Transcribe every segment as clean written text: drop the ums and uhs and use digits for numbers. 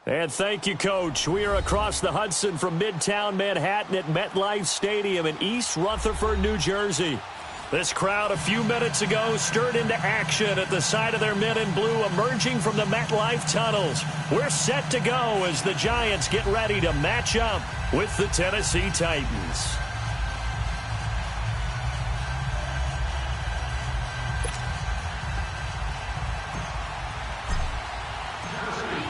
And thank you, Coach. We are across the Hudson from Midtown Manhattan at MetLife Stadium in East Rutherford, New Jersey. This crowd a few minutes ago stirred into action at the side of their men in blue emerging from the MetLife tunnels. We're set to go as the Giants get ready to match up with the Tennessee Titans.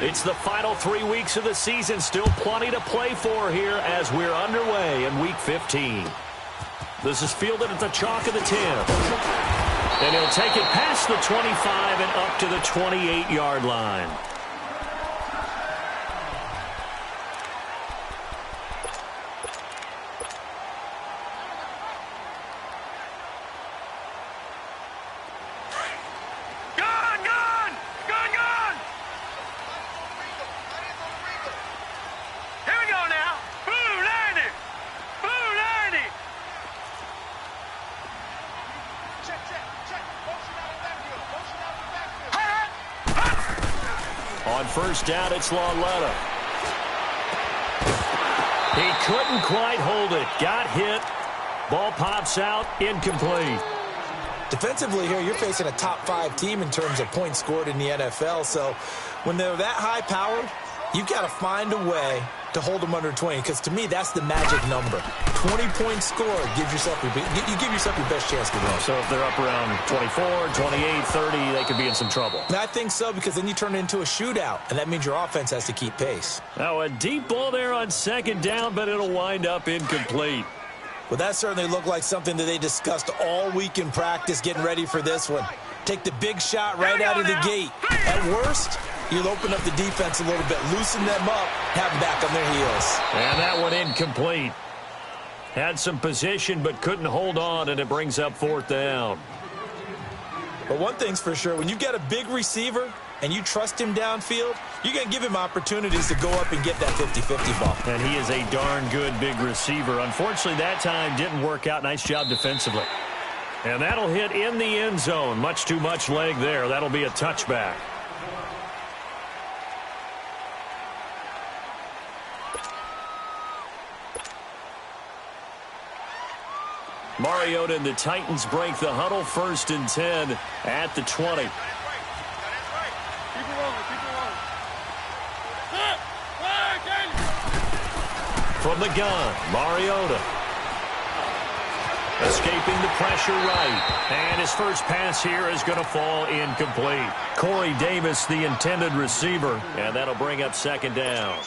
It's the final 3 weeks of the season. Still plenty to play for here as we're underway in Week 15. This is fielded at the chalk of the 10. And he'll take it past the 25 and up to the 28-yard line. On first down, it's Lauletta. He couldn't quite hold it. Got hit. Ball pops out. Incomplete. Defensively here, you're facing a top 5 team in terms of points scored in the NFL. So when they're that high powered, you've got to find a way to hold them under 20, because to me, that's the magic number. 20-point score gives yourself you give yourself your best chance to win. So if they're up around 24, 28, 30, they could be in some trouble. I think so, because then you turn it into a shootout, and that means your offense has to keep pace. Now a deep ball there on second down, but it'll wind up incomplete. Well, that certainly looked like something that they discussed all week in practice, getting ready for this one. Take the big shot right out of the gate. At worst, you'll open up the defense a little bit, loosen them up, have them back on their heels. And that one incomplete. Had some position, but couldn't hold on, and it brings up fourth down. But one thing's for sure, when you've got a big receiver and you trust him downfield, you're going to give him opportunities to go up and get that 50-50 ball. And he is a darn good big receiver. Unfortunately, that time didn't work out. Nice job defensively. And that'll hit in the end zone. Much too much leg there. That'll be a touchback. Mariota and the Titans break the huddle. 1st and 10 at the 20. From the gun, Mariota. Escaping the pressure right. And his first pass here is going to fall incomplete. Corey Davis, the intended receiver. And that'll bring up 2nd down.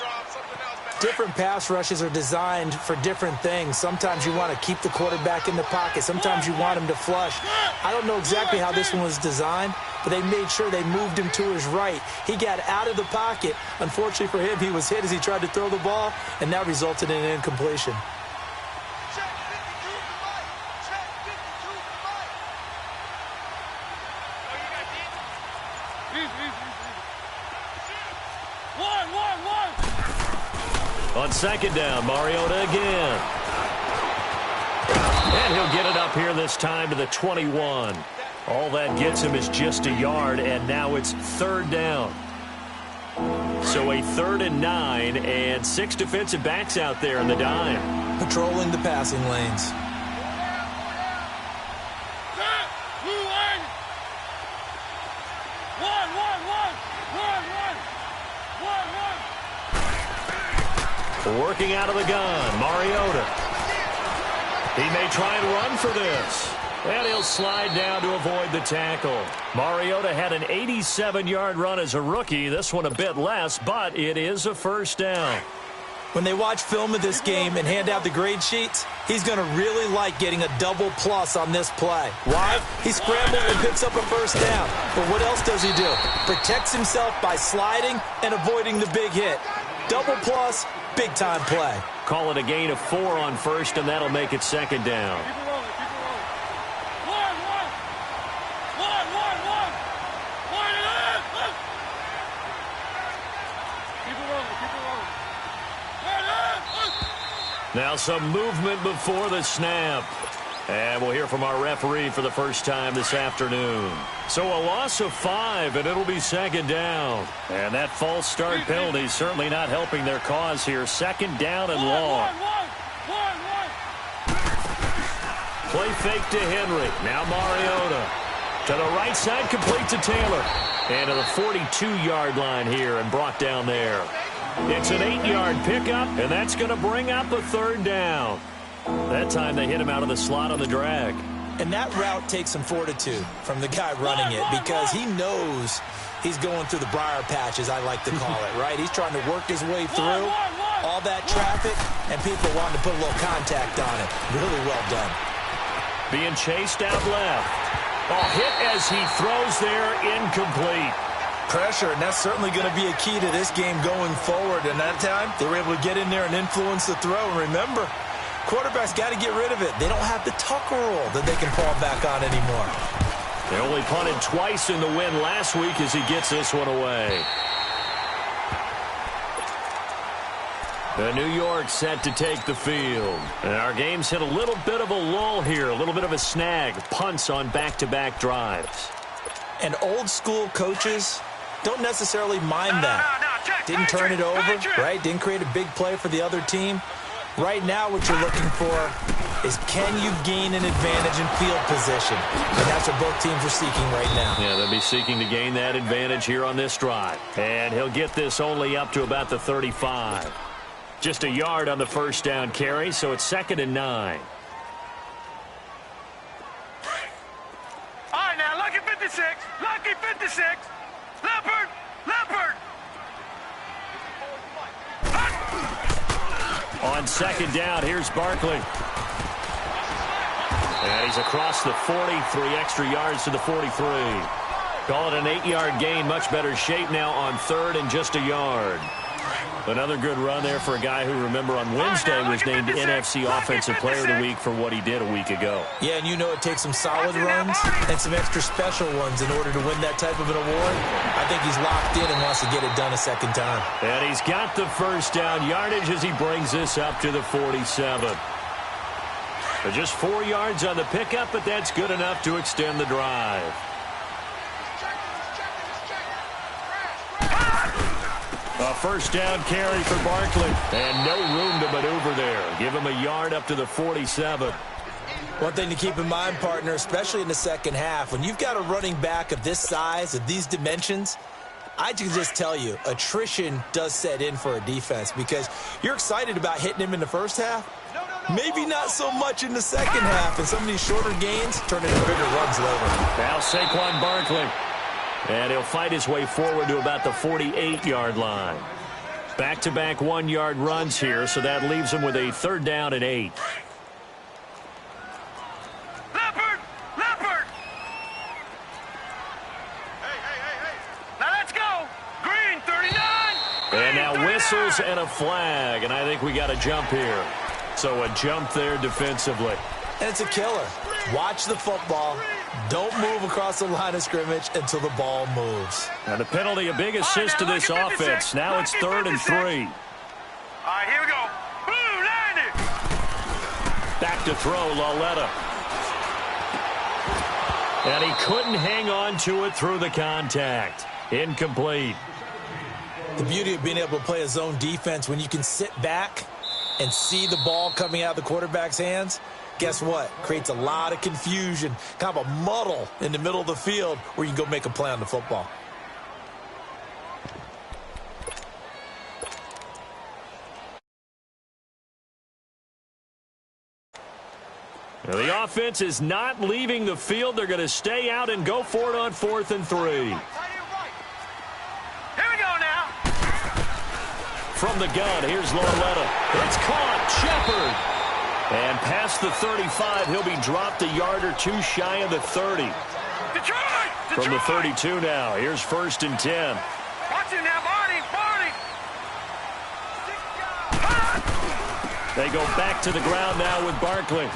Different pass rushes are designed for different things. Sometimes you want to keep the quarterback in the pocket. Sometimes you want him to flush. I don't know exactly how this one was designed, but they made sure they moved him to his right. He got out of the pocket. Unfortunately for him, he was hit as he tried to throw the ball, and that resulted in an incompletion. On 2nd down, Mariota again. And he'll get it up here this time to the 21. All that gets him is just a yard, and now it's 3rd down. So a 3rd and 9, and 6 defensive backs out there in the dime. Patrolling the passing lanes. Working out of the gun, Mariota. He may try and run for this. And he'll slide down to avoid the tackle. Mariota had an 87-yard run as a rookie. This one a bit less, but it is a 1st down. When they watch film of this game and hand out the grade sheets, he's going to really like getting a double plus on this play. Why? He scrambles and picks up a 1st down. But what else does he do? Protects himself by sliding and avoiding the big hit. Double plus, big-time play. Call it a gain of 4 on 1st, and that'll make it 2nd down. Now some movement before the snap. And we'll hear from our referee for the first time this afternoon. So a loss of 5, and it'll be second down. And that false start penalty certainly not helping their cause here. Second down and long. Play fake to Henry. Now Mariota. To the right side, complete to Taylor. And to the 42-yard line here and brought down there. It's an 8-yard pickup, and that's going to bring up a third down. That time they hit him out of the slot on the drag. And that route takes some fortitude from the guy running it because he knows he's going through the briar patch, as I like to call it, right? He's trying to work his way through all that traffic, and people wanting to put a little contact on it. Really well done. Being chased out left. Oh, hit as he throws there, incomplete. Pressure, and that's certainly going to be a key to this game going forward. And that time, they were able to get in there and influence the throw. And remember, quarterbacks got to get rid of it. They don't have the Tucker roll that they can fall back on anymore. They only punted twice in the win last week as he gets this one away. The New York set to take the field. And our game's hit a little bit of a lull here, a little bit of a snag. Punts on back-to-back drives. And old-school coaches don't necessarily mind that. Didn't turn it over, right? Didn't create a big play for the other team. Right now what you're looking for is can you gain an advantage in field position? And that's what both teams are seeking right now. Yeah, they'll be seeking to gain that advantage here on this drive. And he'll get this only up to about the 35. Just a yard on the first down carry, so it's 2nd and 9. All right, now, lucky 56. Lucky 56. Leopard. Leopard. On 2nd down, here's Barkley. And he's across the 40, 3 extra yards to the 43. Call it an 8-yard gain, much better shape now on 3rd and just a yard. Another good run there for a guy who, remember, on Wednesday was named NFC Offensive Player of the Week for what he did a week ago. Yeah, and you know it takes some solid runs and some extra special ones in order to win that type of an award. I think he's locked in and wants to get it done a second time. And he's got the first down yardage as he brings this up to the 47. But just 4 yards on the pickup, but that's good enough to extend the drive. A first down carry for Barkley. And no room to maneuver there. Give him a yard up to the 47. One thing to keep in mind, partner, especially in the second half, when you've got a running back of this size, of these dimensions, I can just tell you, attrition does set in for a defense because you're excited about hitting him in the first half. Maybe not so much in the second half, and some of these shorter gains turn into bigger runs later. Now Saquon Barkley. And he'll fight his way forward to about the 48-yard line. Back-to-back 1-yard runs here, so that leaves him with a 3rd down and 8. Leopard! Leopard! Hey. Now let's go. Green, 39. And now whistles and a flag, and I think we got a jump here. So a jump there defensively. And it's a killer. Watch the football. Don't move across the line of scrimmage until the ball moves. And the penalty, a big assist to this offense. Now it's 3rd and 3. All right, here we go. Boom, landed. Back to throw, Lauletta. And he couldn't hang on to it through the contact. Incomplete. The beauty of being able to play a zone defense when you can sit back and see the ball coming out of the quarterback's hands, guess what? Creates a lot of confusion, kind of a muddle in the middle of the field where you can go make a play on the football. Now the offense is not leaving the field. They're going to stay out and go for it on 4th and 3. Here we go now. From the gun, here's Lauletta. It's caught. Shepard. And past the 35, he'll be dropped a yard or two shy of the 30. Detroit! From the 32 now, here's 1st and 10. Watch it now, Barney! They go back to the ground now with Barkley.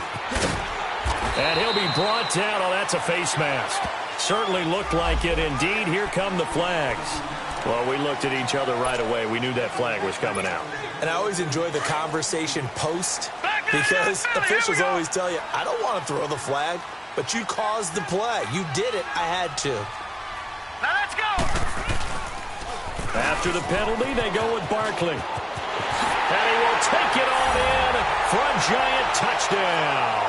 And he'll be brought down. Oh, that's a face mask. Certainly looked like it. Indeed, here come the flags. Well, we looked at each other right away. We knew that flag was coming out. And I always enjoy the conversation post. Back Because officials always tell you, I don't want to throw the flag, but you caused the play. You did it. I had to. Now let's go. After the penalty, they go with Barkley. And he will take it on in for a giant touchdown.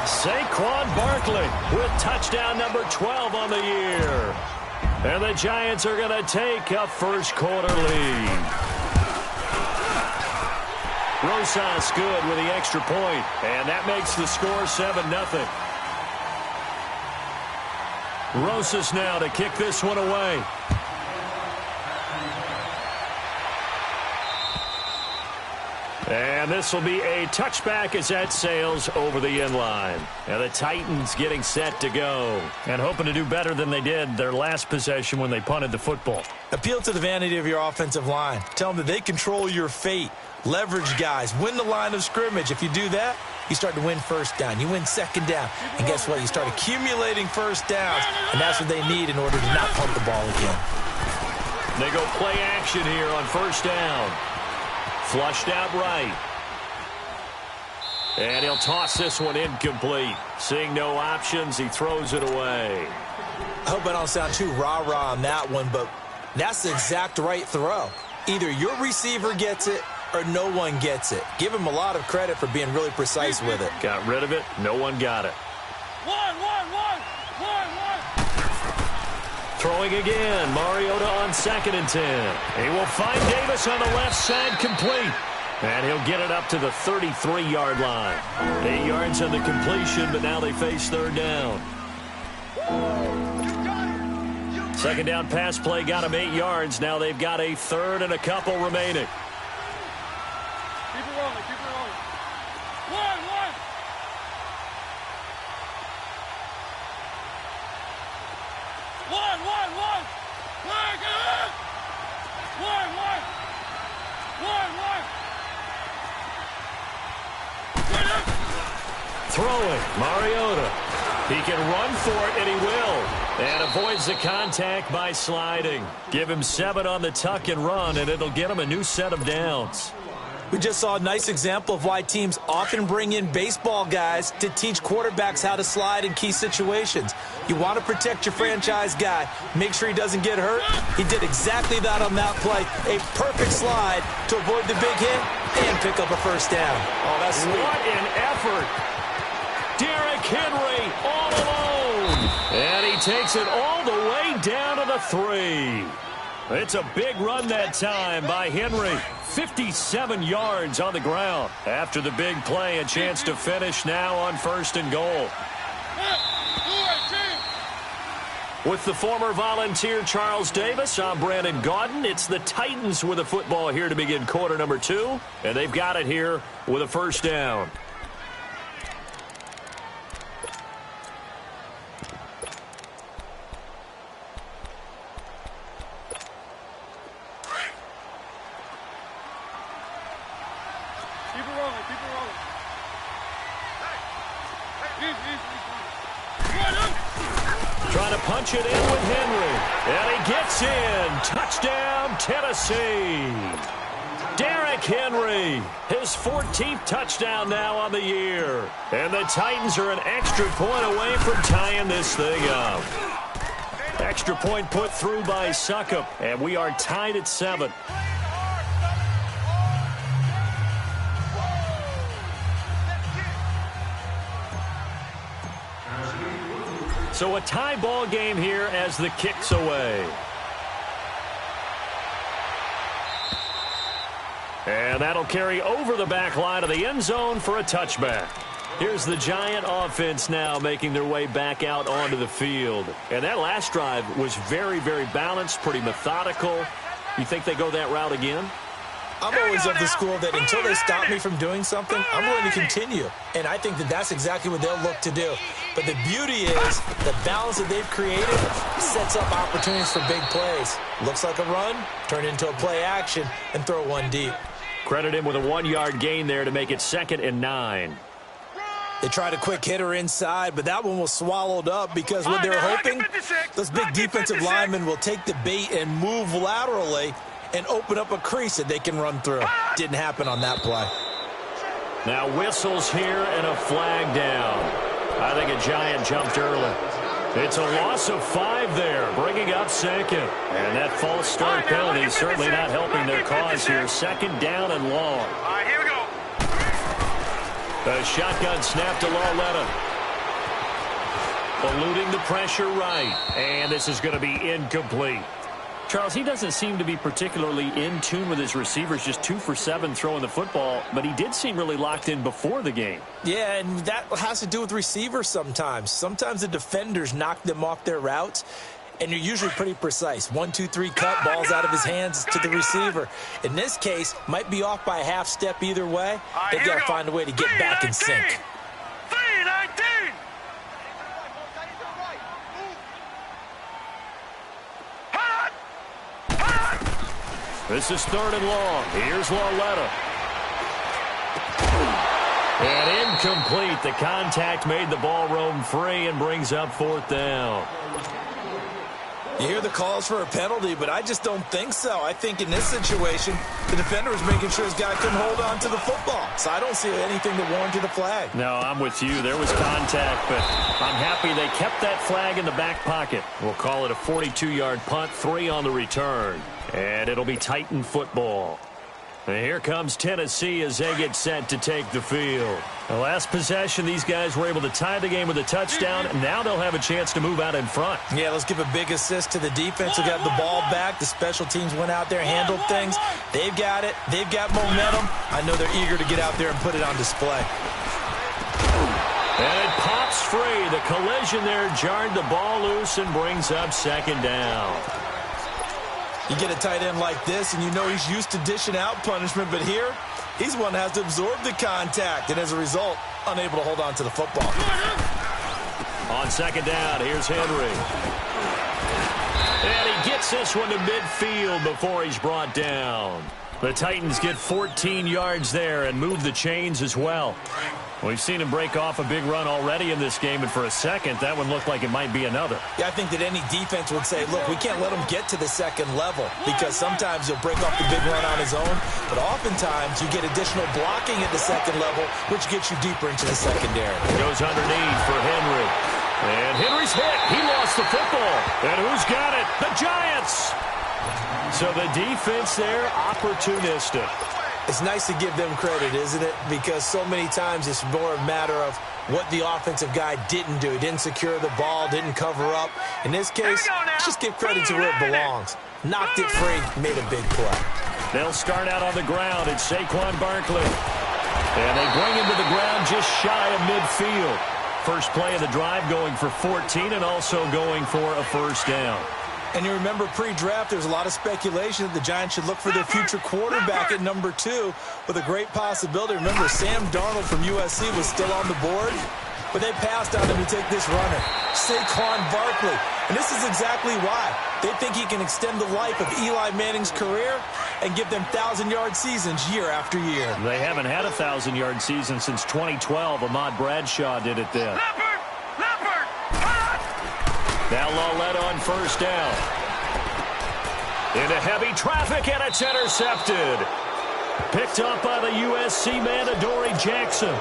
Saquon Barkley with touchdown number 12 on the year. And the Giants are going to take a first-quarter lead. Rosas good with the extra point, and that makes the score 7-0. Rosas now to kick this one away. And this will be a touchback as that sails over the end line. And the Titans getting set to go and hoping to do better than they did their last possession when they punted the football. Appeal to the vanity of your offensive line. Tell them that they control your fate. Leverage guys. Win the line of scrimmage. If you do that, you start to win first down. You win second down. And guess what? You start accumulating first downs. And that's what they need in order to not punt the ball again. They go play action here on first down. Flushed out right. And he'll toss this one incomplete. Seeing no options, he throws it away. I hope I don't sound too rah-rah on that one, but that's the exact right throw. Either your receiver gets it or no one gets it. Give him a lot of credit for being really precise with it. Got rid of it. No one got it. One. Throwing again. Mariota on 2nd and 10. He will find Davis on the left side complete. And he'll get it up to the 33-yard line. 8 yards on the completion, but now they face third down. Second down pass play got him 8 yards. Now they've got a third and a couple remaining. Keep it rolling. One. Throwing, Mariota. He can run for it, and he will. And avoids the contact by sliding. Give him 7 on the tuck and run, and it'll get him a new set of downs. We just saw a nice example of why teams often bring in baseball guys to teach quarterbacks how to slide in key situations. You want to protect your franchise guy. Make sure he doesn't get hurt. He did exactly that on that play. A perfect slide to avoid the big hit and pick up a first down. Oh, that's sweet. What an effort. Derrick Henry all alone. And he takes it all the way down to the 3. It's a big run that time by Henry. 57 yards on the ground. After the big play, a chance to finish now on 1st and goal. With the former Volunteer Charles Davis, I'm Brandon Gaudin. It's the Titans with the football here to begin quarter number 2. And they've got it here with a first down. Trying to punch it in with Henry. And he gets in. Touchdown, Tennessee. Derrick Henry, his 14th touchdown now on the year. And the Titans are an extra point away from tying this thing up. Extra point put through by Succop. And we are tied at 7. So a tie ball game here as the kick's away. And that'll carry over the back line of the end zone for a touchback. Here's the Giant offense now making their way back out onto the field. And that last drive was very, very balanced, pretty methodical. You think they go that route again? I'm always of the school that until they stop me from doing something, I'm going to continue. And I think that that's exactly what they'll look to do. But the beauty is the balance that they've created sets up opportunities for big plays. Looks like a run, turn into a play action, and throw one deep. Credit him with a 1-yard gain there to make it 2nd and 9. They tried a quick hitter inside, but that one was swallowed up because what they're hoping, those big defensive linemen will take the bait and move laterally and open up a crease that they can run through. Didn't happen on that play. Now whistles here and a flag down. I think a Giant jumped early. It's a loss of 5 there, bringing up second. And that false start penalty is certainly not helping their cause here. Second down and long. All right, here we go. The shotgun snap to Lauletta. Eluding the pressure right. And this is going to be incomplete. Charles, he doesn't seem to be particularly in tune with his receivers, just 2 for 7 throwing the football, but he did seem really locked in before the game. Yeah, and that has to do with receivers sometimes. Sometimes the defenders knock them off their routes, and you're usually pretty precise. 1, 2, 3, cut, balls out of his hands to the receiver. In this case, might be off by a half step either way. They've got to find a way to get back in sync. 319. This is 3rd and long. Here's Lauletta. And incomplete. The contact made the ball roam free and brings up 4th down. You hear the calls for a penalty, but I just don't think so. I think in this situation, the defender was making sure his guy couldn't hold on to the football. So I don't see anything that warranted the flag. No, I'm with you. There was contact, but I'm happy they kept that flag in the back pocket. We'll call it a 42-yard punt, 3 on the return. And it'll be Titan football. And here comes Tennessee as they get set to take the field. The last possession, these guys were able to tie the game with a touchdown. Now they'll have a chance to move out in front. Yeah, let's give a big assist to the defense who got the ball back. The special teams went out there, handled things. They've got it. They've got momentum. I know they're eager to get out there and put it on display. And it pops free. The collision there jarred the ball loose and brings up 2nd down. You get a tight end like this, and you know he's used to dishing out punishment, but here, he's one that has to absorb the contact, and as a result, unable to hold on to the football. On 2nd down, here's Henry. And he gets this one to midfield before he's brought down. The Titans get 14 yards there and move the chains as well. We've seen him break off a big run already in this game, and for a second, that one looked like it might be another. Yeah, I think that any defense would say, look, we can't let him get to the second level because sometimes he'll break off the big run on his own, but oftentimes you get additional blocking at the second level, which gets you deeper into the secondary. Goes underneath for Henry. And Henry's hit. He lost the football. And who's got it? The Giants. So the defense there, opportunistic. It's nice to give them credit, isn't it? Because so many times it's more a matter of what the offensive guy didn't do. He didn't secure the ball, didn't cover up. In this case, let's just give credit to where it belongs. Knocked it free, made a big play. They'll start out on the ground. It's Saquon Barkley. And they bring him to the ground just shy of midfield. First play of the drive going for 14 and also going for a 1st down. And you remember pre-draft, there's a lot of speculation that the Giants should look for their future quarterback at number 2 with a great possibility. Remember, Sam Darnold from USC was still on the board, but they passed on him to take this runner, Saquon Barkley. And this is exactly why. They think he can extend the life of Eli Manning's career and give them 1,000-yard seasons year after year. They haven't had a 1,000-yard season since 2012. Ahmad Bradshaw did it then. Now Lauletta on 1st down. Into heavy traffic, and it's intercepted. Picked up by the USC man, Adoree Jackson.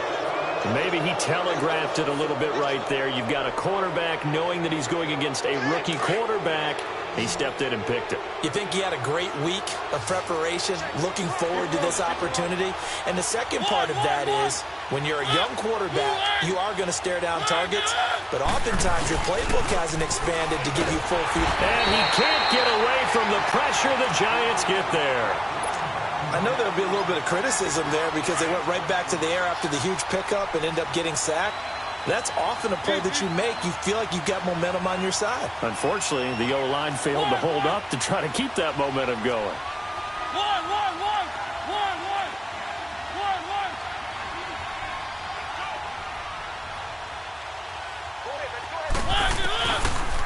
Maybe he telegraphed it a little bit right there. You've got a quarterback knowing that he's going against a rookie quarterback. He stepped in and picked it. You think he had a great week of preparation, looking forward to this opportunity? And the second part of that is, when you're a young quarterback, you are going to stare down targets, but oftentimes your playbook hasn't expanded to give you full feet. And he can't get away from the pressure. The Giants get there. I know there'll be a little bit of criticism there because they went right back to the air after the huge pickup and end up getting sacked. That's often a play that you make. You feel like you've got momentum on your side. Unfortunately, the O-line failed to hold up to try to keep that momentum going.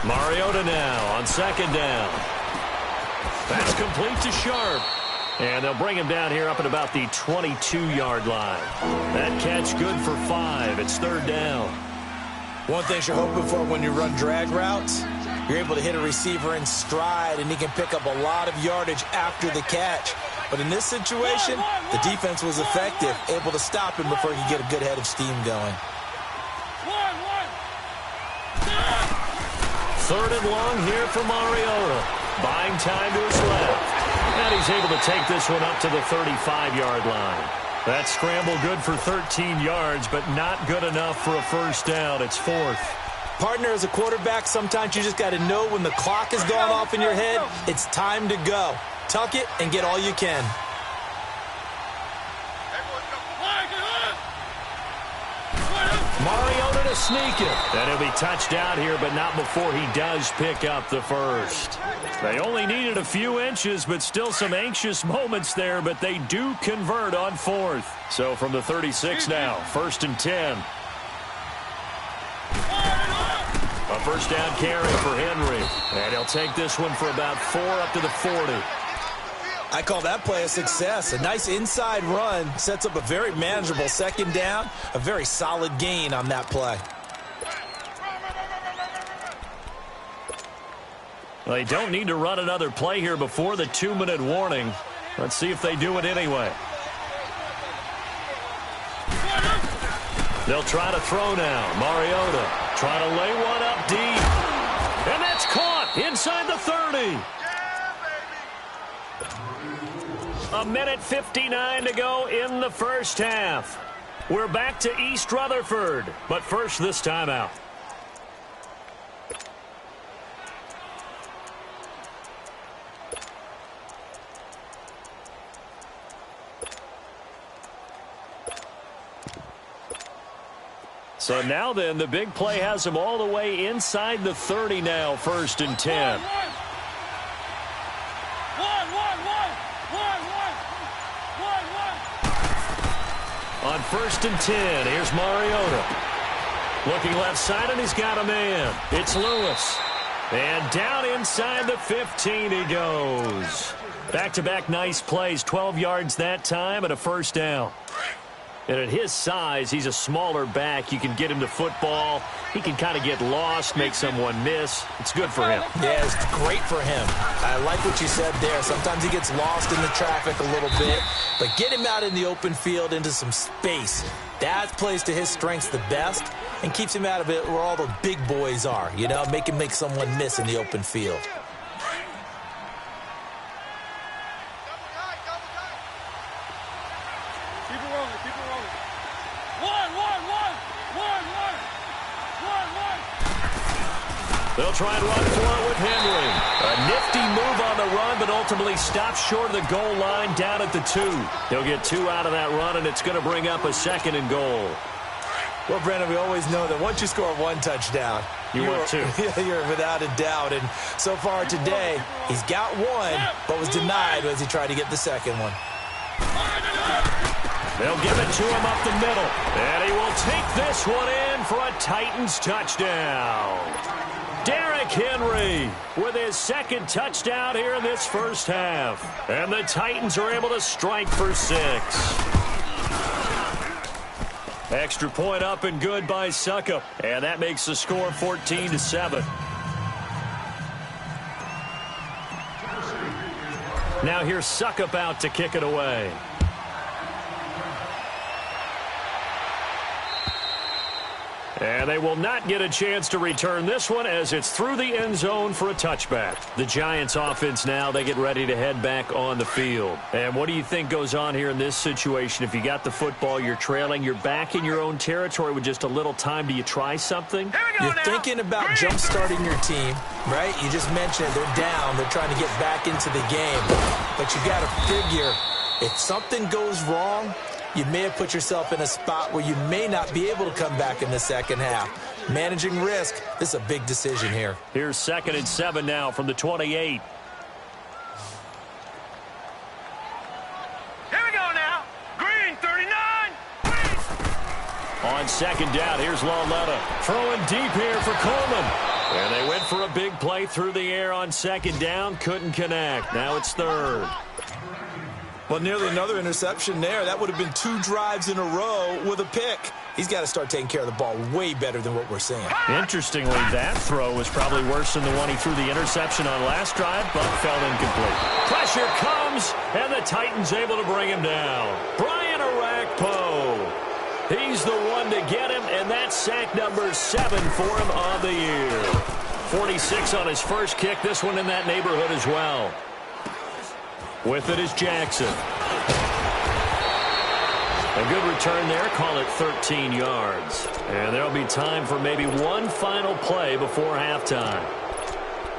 Mariota now on 2nd down. That's complete to Sharp. And they'll bring him down here up at about the 22-yard line. That catch good for 5. It's 3rd down. One thing you're hoping for when you run drag routes, you're able to hit a receiver in stride, and he can pick up a lot of yardage after the catch. But in this situation, the defense was effective, able to stop him before he could get a good head of steam going. Third and long here for Mariota. Buying time to his left. And he's able to take this one up to the 35-yard line. That scramble good for 13 yards, but not good enough for a first down. It's fourth. Partner, as a quarterback, sometimes you just got to know when the clock has gone off in your head, it's time to go. Tuck it and get all you can. Mariota to sneak it. And he'll be touched out here, but not before he does pick up the first. They only needed a few inches, but still some anxious moments there, but they do convert on fourth. So from the 36 now, first and 10. A first down carry for Henry. And he'll take this one for about 4 up to the 40. I call that play a success. A nice inside run sets up a very manageable second down. A very solid gain on that play. Well, they don't need to run another play here before the 2-minute warning. Let's see if they do it anyway. They'll try to throw now. Mariota trying to lay one up deep. And that's caught inside the 30. A minute 59 to go in the first half. We're back to East Rutherford, but first this timeout. So now then, the big play has him all the way inside the 30 now, first and 10. On first and 10, here's Mariota. Looking left side, and he's got a man. It's Lewis. And down inside the 15 he goes. Back-to-back nice plays, 12 yards that time and a first down. And at his size, he's a smaller back. You can get him to football. He can kind of get lost, make someone miss. It's good for him. Yeah, it's great for him. I like what you said there. Sometimes he gets lost in the traffic a little bit. But get him out in the open field into some space. That plays to his strengths the best and keeps him out of it where all the big boys are. You know, make him make someone miss in the open field. They'll try and run for it with Henry. A nifty move on the run, but ultimately stops short of the goal line down at the 2. He'll get 2 out of that run, and it's going to bring up a second and goal. Well, Brandon, we always know that once you score 1 touchdown, you're without a doubt. And so far today, he's got 1, but was denied as he tried to get the second one. They'll give it to him up the middle. And he will take this one in for a Titans touchdown. Derrick Henry with his second touchdown here in this first half. And the Titans are able to strike for 6. Extra point up and good by Suckup. And that makes the score 14-7. Now here's Suckup out to kick it away. And they will not get a chance to return this one as it's through the end zone for a touchback. The Giants offense now, they get ready to head back on the field. And what do you think goes on here in this situation? If you got the football, you're trailing, you're back in your own territory with just a little time. Do you try something? You're thinking about jump-starting your team, right? You just mentioned they're down. They're trying to get back into the game. But you got to figure if something goes wrong, you may have put yourself in a spot where you may not be able to come back in the second half. Managing risk, this is a big decision here. Here's 2nd and 7 now from the 28. Here we go now. Green, 39. On second down, here's Lauletta. Throwing deep here for Coleman. And they went for a big play through the air on second down. Couldn't connect. Now it's third. Well, nearly another interception there. That would have been 2 drives in a row with a pick. He's got to start taking care of the ball way better than what we're seeing. Interestingly, that throw was probably worse than the one he threw the interception on last drive, but fell incomplete. Pressure comes, and the Titans able to bring him down. Brian Orakpo. He's the one to get him, and that's sack number 7 for him on the year. 46 on his first kick. This one in that neighborhood as well. With it is Jackson. A good return there. Call it 13 yards. And there'll be time for maybe one final play before halftime.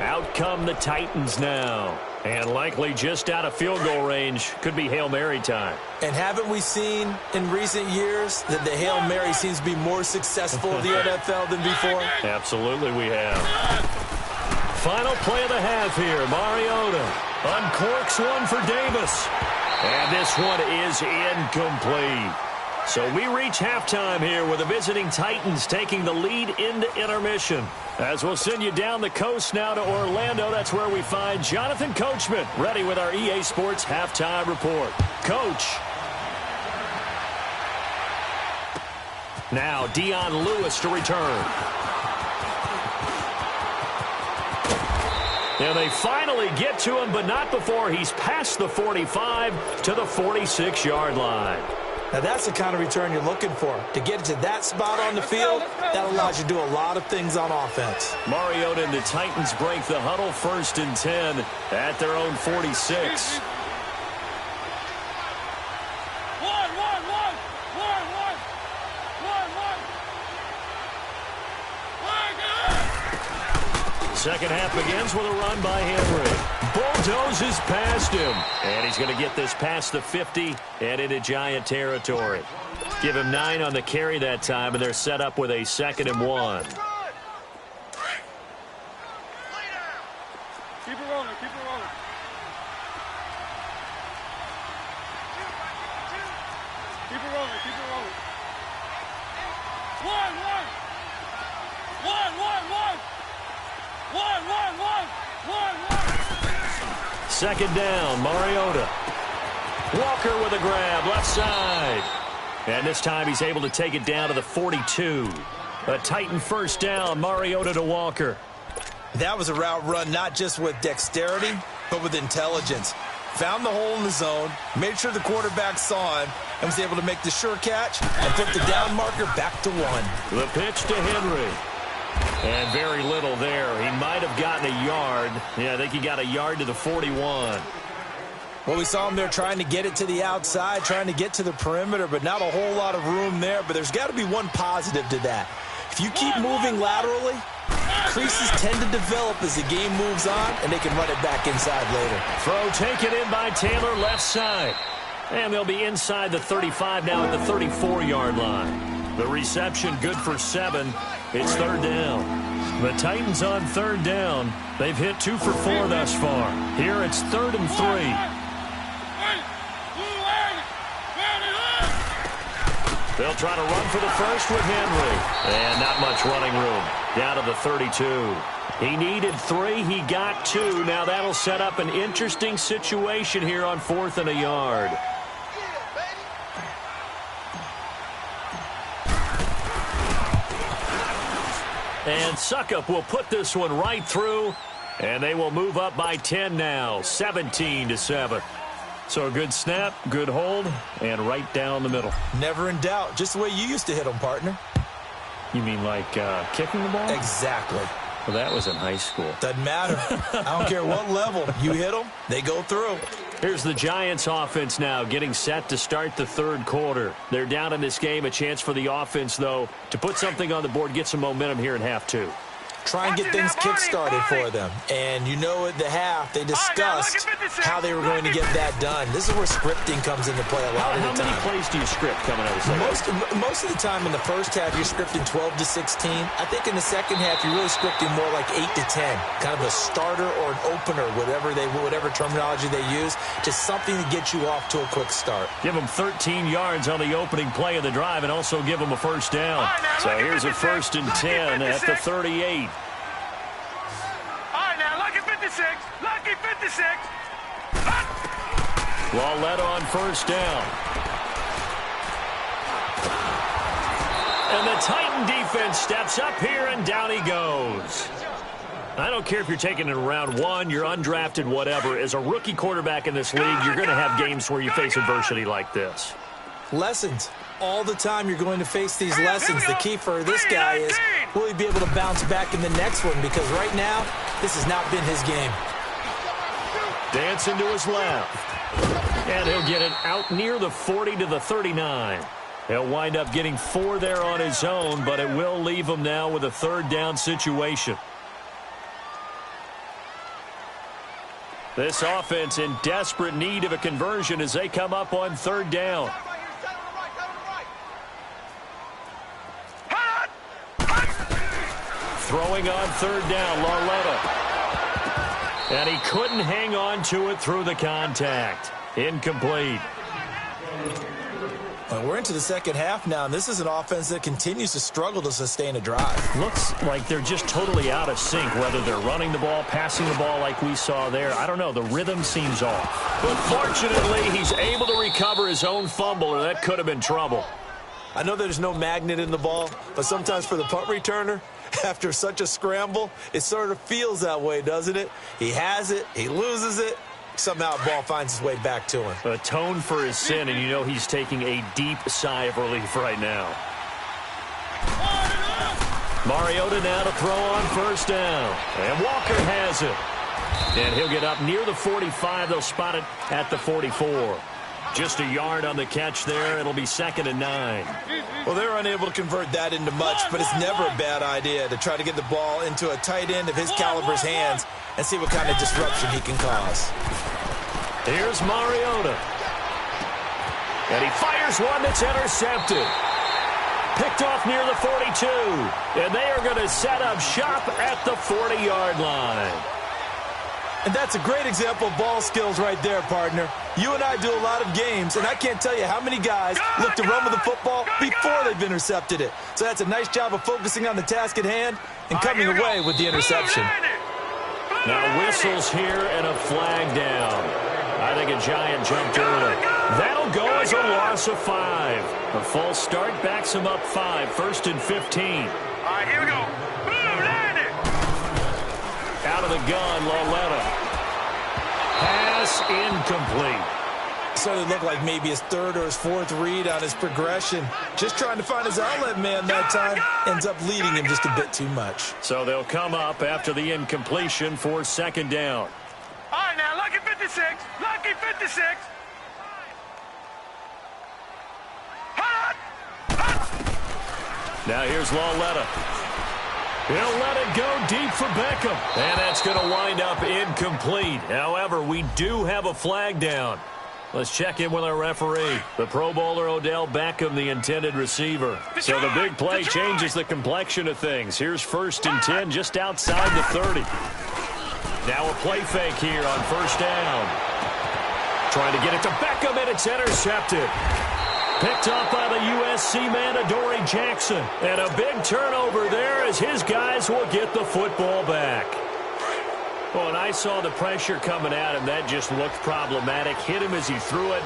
Out come the Titans now. And likely just out of field goal range. Could be Hail Mary time. And haven't we seen in recent years that the Hail Mary seems to be more successful in the NFL than before? Absolutely we have. Final play of the half here. Mariota uncorks one for Davis. And this one is incomplete. So we reach halftime here with the visiting Titans taking the lead into intermission. As we'll send you down the coast now to Orlando, that's where we find Jonathan Coachman ready with our EA Sports halftime report. Coach. Now Dion Lewis to return. And they finally get to him, but not before he's past the 45 to the 46-yard line. Now, that's the kind of return you're looking for. To get to that spot on the field, that allows you to do a lot of things on offense. Mariota and the Titans break the huddle 1st and 10 at their own 46. Second half begins with a run by Henry. Bulldozes past him. And he's going to get this past the 50 and into Giant territory. Give him 9 on the carry that time, and they're set up with a 2nd and 1. Keep it rolling, keep it rolling. Keep it rolling, keep it rolling. One. 2nd down, Mariota. Walker with a grab, left side. And this time he's able to take it down to the 42. A Titan 1st down, Mariota to Walker. That was a route run not just with dexterity, but with intelligence. Found the hole in the zone, made sure the quarterback saw him, and was able to make the sure catch and put the down marker back to 1. The pitch to Henry. And very little there. He might have gotten a yard. Yeah, I think he got a yard to the 41. Well, we saw him there trying to get it to the outside, trying to get to the perimeter, but not a whole lot of room there. But there's got to be one positive to that. If you keep moving laterally, creases tend to develop as the game moves on, and they can run it back inside later. Throw taken in by Taylor, left side. And they'll be inside the 35 now at the 34-yard line. The reception good for 7. It's 3rd down. The Titans on 3rd down. They've hit 2 for 4 thus far. Here it's 3rd and 3. They'll try to run for the first with Henry. And not much running room. Down to the 32. He needed 3. He got 2. Now that'll set up an interesting situation here on 4th and a yard. And Suckup will put this one right through. And they will move up by 10 now. 17-7. So a good snap, good hold, and right down the middle. Never in doubt. Just the way you used to hit them, partner. You mean like kicking the ball? Exactly. Well, that was in high school. Doesn't matter. I don't care what level. You hit them, they go through. Here's the Giants offense now getting set to start the 3rd quarter. They're down in this game. A chance for the offense, though, to put something on the board, get some momentum here in half 2. Try and get things kick-started for them. And you know at the half, they discussed how they were going to get that done. This is where scripting comes into play a lot of the time. How many plays do you script coming out of the second? Most of the time in the first half, you're scripting 12 to 16. I think in the second half, you're really scripting more like 8 to 10. Kind of a starter or an opener, whatever terminology they use. Just something to get you off to a quick start. Give them 13 yards on the opening play of the drive and also give them a 1st down. So here's a 1st and 10 at the 38. Lucky 56. Lauletta on first down. And the Titan defense steps up here, and down he goes. I don't care if you're taking it in round one, you're undrafted, whatever. As a rookie quarterback in this league, you're going to have games where you face adversity like this. Lessons. All the time you're going to face these lessons. The key for this guy is, will he be able to bounce back in the next one? Because right now, this has not been his game. Dancing to his left. And he'll get it out near the 40 to the 39. He'll wind up getting 4 there on his own, but it will leave him now with a third down situation. This offense in desperate need of a conversion as they come up on third down. Throwing on third down, Lauletta. And he couldn't hang on to it through the contact. Incomplete. Well, we're into the second half now, and this is an offense that continues to struggle to sustain a drive. Looks like they're just totally out of sync, whether they're running the ball, passing the ball like we saw there. I don't know. The rhythm seems off. But fortunately, he's able to recover his own fumble, or that could have been trouble. I know there's no magnet in the ball, but sometimes for the punt returner, after such a scramble, it sort of feels that way, doesn't it? He has it, he loses it, somehow the ball finds its way back to him. Atone for his sin, and you know he's taking a deep sigh of relief right now. Mariota now to throw on first down. And Walker has it. And he'll get up near the 45. They'll spot it at the 44. Just a yard on the catch there. It'll be 2nd and 9. Well, they were unable to convert that into much, but it's never a bad idea to try to get the ball into a tight end of his caliber's hands and see what kind of disruption he can cause. Here's Mariota. And he fires one that's intercepted. Picked off near the 42. And they are going to set up shop at the 40-yard line. And that's a great example of ball skills right there, partner. You and I do a lot of games, and I can't tell you how many guys look to run with the football before they've intercepted it. So that's a nice job of focusing on the task at hand and coming away with the interception. Now whistles here and a flag down. I think a giant jumped early. That'll go as a loss of 5. A false start backs him up 5. 1st and 15. All right, here we go. Boom, land it. Out of the gun, Lauletta. Pass incomplete. Sort of looked like maybe his 3rd or his 4th read on his progression. Just trying to find his outlet man that time. Ends up leading him just a bit too much. So they'll come up after the incompletion for 2nd down. All right, now, lucky 56. Lucky 56. Now here's Lauletta. He'll let it go deep for Beckham. And that's going to wind up incomplete. However, we do have a flag down. Let's check in with our referee. The Pro Bowler Odell Beckham, the intended receiver. So the big play changes the complexion of things. Here's 1st and 10 just outside the 30. Now a play fake here on first down. Trying to get it to Beckham, and it's intercepted. Picked up by the USC man, Adoree Jackson. And a big turnover there as his guys will get the football back. Well, and I saw the pressure coming at him. That just looked problematic. Hit him as he threw it,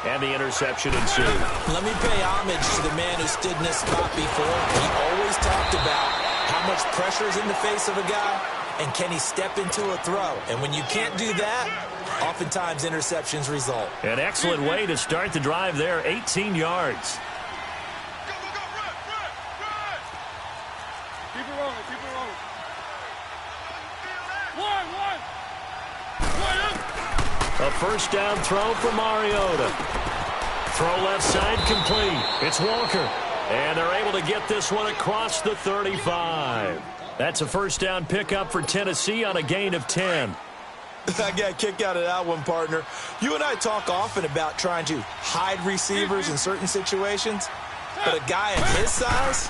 and the interception ensued. Let me pay homage to the man who stood in this spot before. He always talked about how much pressure is in the face of a guy, and can he step into a throw? And when you can't do that, oftentimes interceptions result. An excellent way to start the drive there, 18 yards. Keep it rolling, keep it rolling. A first down throw for Mariota. Throw left side complete. It's Walker. And they're able to get this one across the 35. That's a first down pickup for Tennessee on a gain of 10. I got a kick out of that one, partner. You and I talk often about trying to hide receivers in certain situations, but a guy of his size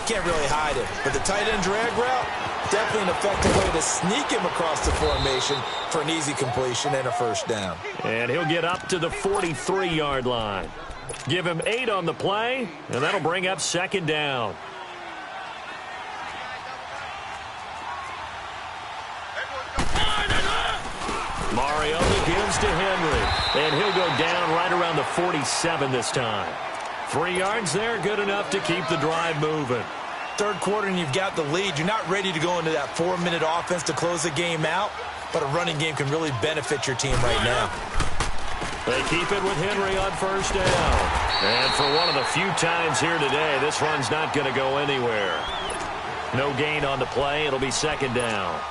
can't really hide it. But the tight end drag route, definitely an effective way to sneak him across the formation for an easy completion and a first down. And he'll get up to the 43-yard line. Give him 8 on the play, and that'll bring up 2nd down. Mariota gives to Henry. And he'll go down right around the 47 this time. 3 yards there, good enough to keep the drive moving. Third quarter and you've got the lead. You're not ready to go into that 4-minute offense to close the game out, but a running game can really benefit your team right now. They keep it with Henry on first down. And for one of the few times here today, this run's not going to go anywhere. No gain on the play. It'll be second down.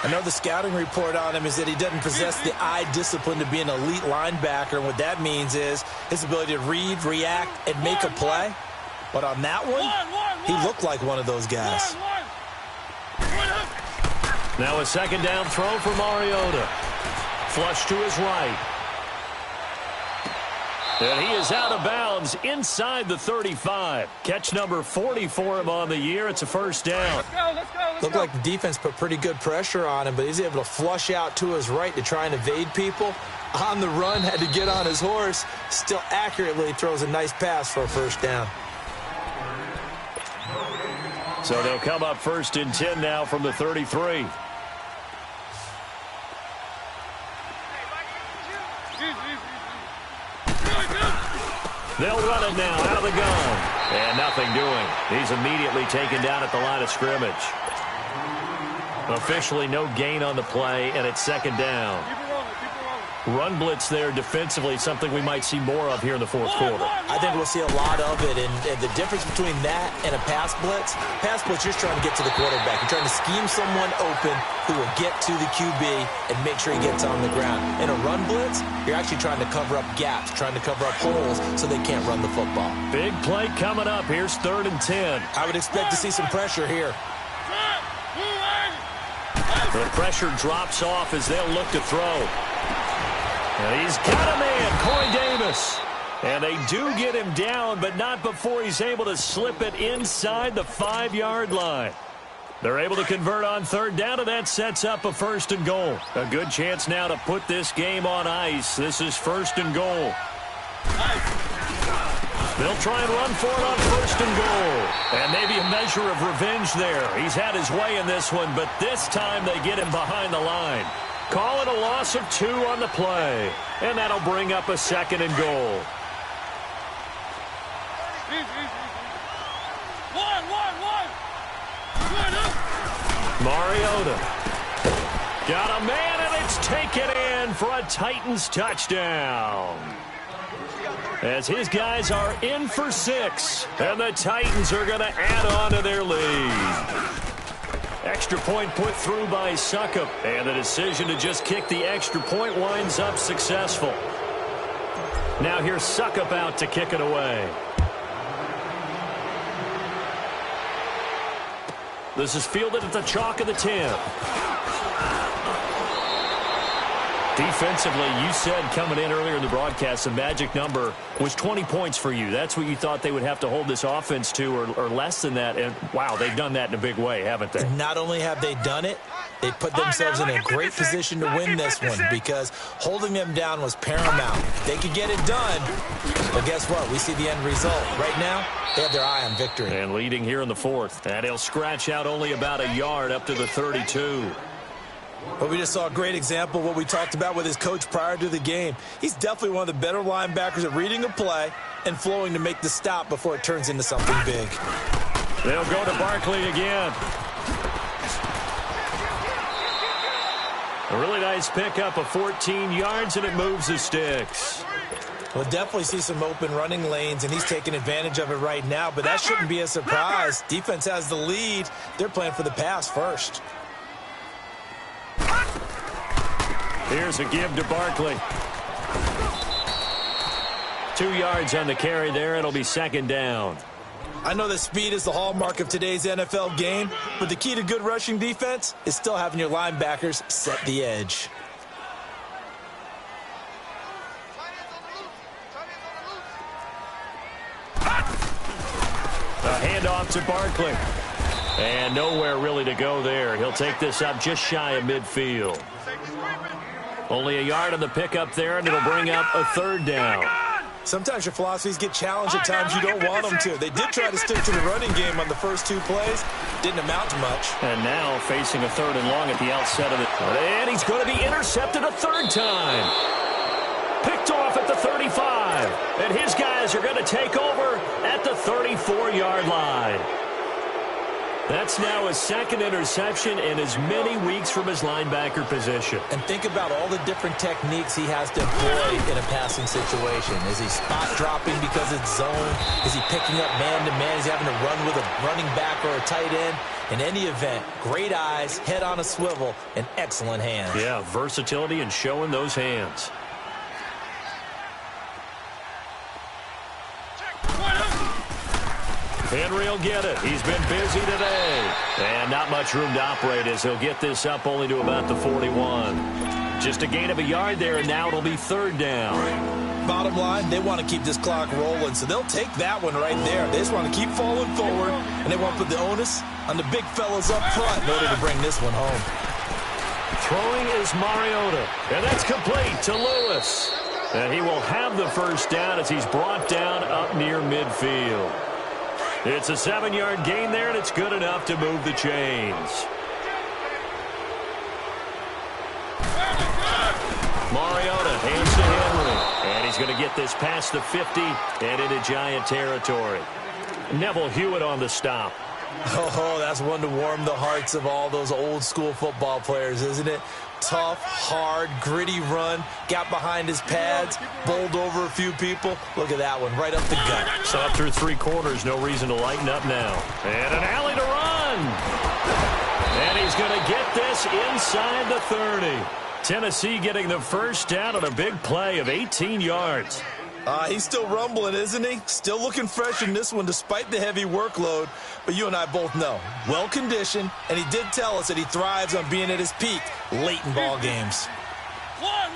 I know the scouting report on him is that he doesn't possess the eye discipline to be an elite linebacker. And what that means is his ability to read, react, and make a play. But on that one, he looked like one of those guys. Now a second down throw for Mariota. Flush to his right. And he is out of bounds inside the 35. Catch number 40 for him on the year. It's a first down. Let's go. Looked like the defense put pretty good pressure on him, but he's able to flush out to his right to try and evade people. On the run, had to get on his horse. Still accurately throws a nice pass for a first down. So they'll come up first and 10 now from the 33. They'll run it now out of the gun. And nothing doing. He's immediately taken down at the line of scrimmage. Officially no gain on the play, and it's second down. Run blitz there defensively, something we might see more of here in the fourth quarter. I think we'll see a lot of it, and the difference between that and a pass blitz, you're just trying to get to the quarterback. You're trying to scheme someone open who will get to the QB and make sure he gets on the ground. In a run blitz, you're actually trying to cover up gaps, trying to cover up holes so they can't run the football. Big play coming up. Here's 3rd and 10. I would expect to see some pressure here. The pressure drops off as they'll look to throw. And he's got a man, Corey Davis. And they do get him down, but not before he's able to slip it inside the 5-yard line. They're able to convert on 3rd down, and that sets up a 1st and goal. A good chance now to put this game on ice. This is 1st and goal. They'll try and run for it on 1st and goal. And maybe a measure of revenge there. He's had his way in this one, but this time they get him behind the line. Call it a loss of 2 on the play. And that'll bring up a 2nd and goal. Mariota. Got a man, and it's taken in for a Titans touchdown. As his guys are in for 6. And the Titans are going to add on to their lead. Extra point put through by Suckup, and the decision to just kick the extra point winds up successful. Now here's Suckup out to kick it away. This is fielded at the chalk of the 10. Defensively, you said coming in earlier in the broadcast, the magic number was 20 points for you. That's what you thought they would have to hold this offense to, or less than that. And, wow, they've done that in a big way, haven't they? Not only have they done it, they put themselves in a great position to win this one because holding them down was paramount. They could get it done, but guess what? We see the end result. Right now, they have their eye on victory. And leading here in the 4th. And he'll scratch out only about a yard up to the 32. But we just saw a great example of what we talked about with his coach prior to the game. He's definitely one of the better linebackers at reading a play and flowing to make the stop before it turns into something big. They'll go to Barkley again. A really nice pickup of 14 yards, and it moves the sticks. We'll definitely see some open running lanes, and he's taking advantage of it right now, but that shouldn't be a surprise. Defense has the lead. They're playing for the pass first. Here's a give to Barkley. 2 yards on the carry there. It'll be 2nd down. I know that speed is the hallmark of today's NFL game, but the key to good rushing defense is still having your linebackers set the edge. A handoff to Barkley. And nowhere really to go there. He'll take this up just shy of midfield. Only a yard on the pickup there, and it'll bring up a 3rd down. Sometimes your philosophies get challenged at times you don't want them to. They did try to stick to the running game on the first 2 plays. Didn't amount to much. And now facing a 3rd and long at the outset of it. And he's going to be intercepted a 3rd time. Picked off at the 35. And his guys are going to take over at the 34-yard line. That's now his second interception in as many weeks from his linebacker position. And think about all the different techniques he has to employ in a passing situation. Is he spot dropping because it's zone? Is he picking up man-to-man? Is he having to run with a running back or a tight end? In any event, great eyes, head on a swivel, and excellent hands. Yeah, versatility and showing those hands. Henry will get it. He's been busy today. And not much room to operate as he'll get this up only to about the 41. Just a gain of a yard there, and now it'll be third down. Bottom line, they want to keep this clock rolling, so they'll take that one right there. They just want to keep falling forward, and they want to put the onus on the big fellas up front in order to bring this one home. Throwing is Mariota, and that's complete to Lewis. And he will have the first down as he's brought down up near midfield. It's a 7-yard gain there, and it's good enough to move the chains. Mariota hands to Henry, and he's going to get this past the 50 and into Giant territory. Neville Hewitt on the stop. Oh, that's one to warm the hearts of all those old-school football players, isn't it? Tough, hard, gritty run, got behind his pads, bowled over a few people. Look at that one, right up the gut. So up through 3 quarters, no reason to lighten up now. And an alley to run. And he's going to get this inside the 30. Tennessee getting the first down on a big play of 18 yards. He's still rumbling, isn't he? Still looking fresh in this one despite the heavy workload. But you and I both know, well-conditioned, and he did tell us that he thrives on being at his peak late in ball games. One.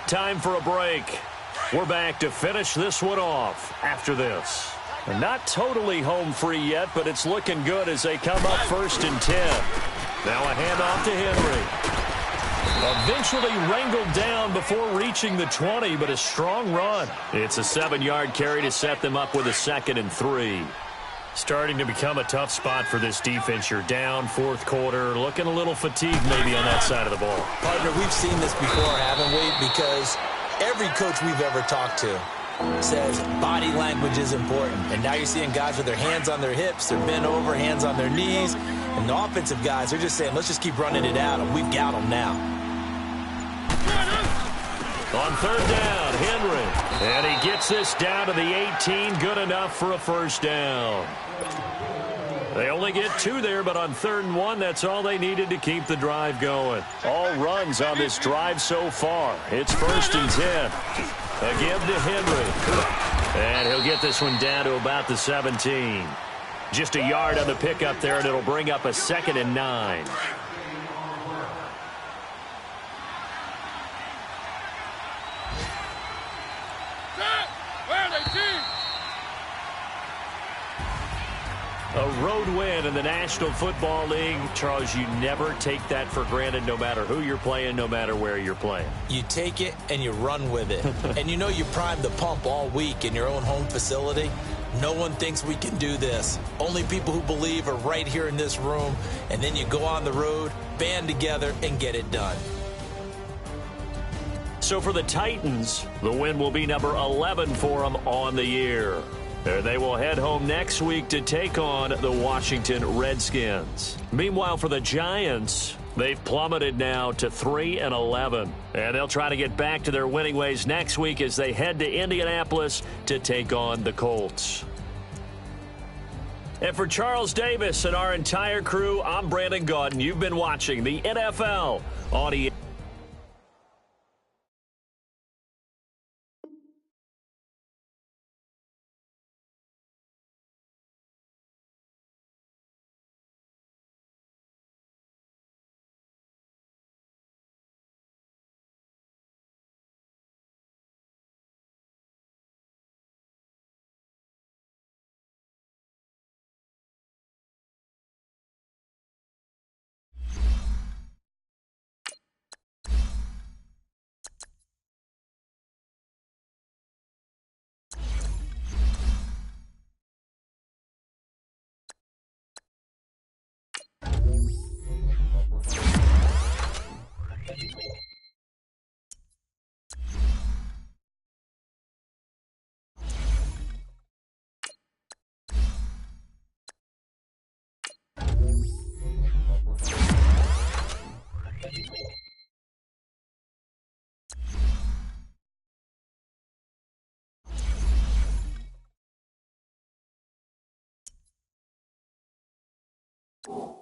Time for a break. We're back to finish this one off after this. Not totally home free yet, but it's looking good as they come up 1st and 10. Now a handoff to Henry. Eventually wrangled down before reaching the 20, but a strong run. It's a 7-yard carry to set them up with a 2nd and 3. Starting to become a tough spot for this defense. You're down 4th quarter, looking a little fatigued maybe on that side of the ball. Partner, we've seen this before, haven't we? Because every coach we've ever talked to says body language is important. And now you're seeing guys with their hands on their hips, they're bent over, hands on their knees. And the offensive guys, they're just saying, let's just keep running it out, and we've got them now. On 3rd down, Henry. And he gets this down to the 18, good enough for a first down. They only get 2 there, but on 3rd and 1, that's all they needed to keep the drive going. All runs on this drive so far. It's 1st and 10. A give to Henry. And he'll get this one down to about the 17. Just a yard on the pickup there, and it'll bring up a 2nd and 9. A road win in the National Football League. Charles, you never take that for granted no matter who you're playing, no matter where you're playing. You take it and you run with it. And you know you primed the pump all week in your own home facility. No one thinks we can do this. Only people who believe are right here in this room. And then you go on the road, band together, and get it done. So for the Titans, the win will be number 11 for them on the year. They will head home next week to take on the Washington Redskins. Meanwhile, for the Giants, they've plummeted now to 3-11. And they'll try to get back to their winning ways next week as they head to Indianapolis to take on the Colts. And for Charles Davis and our entire crew, I'm Brandon Gaudin. You've been watching the NFL on ESPN. you.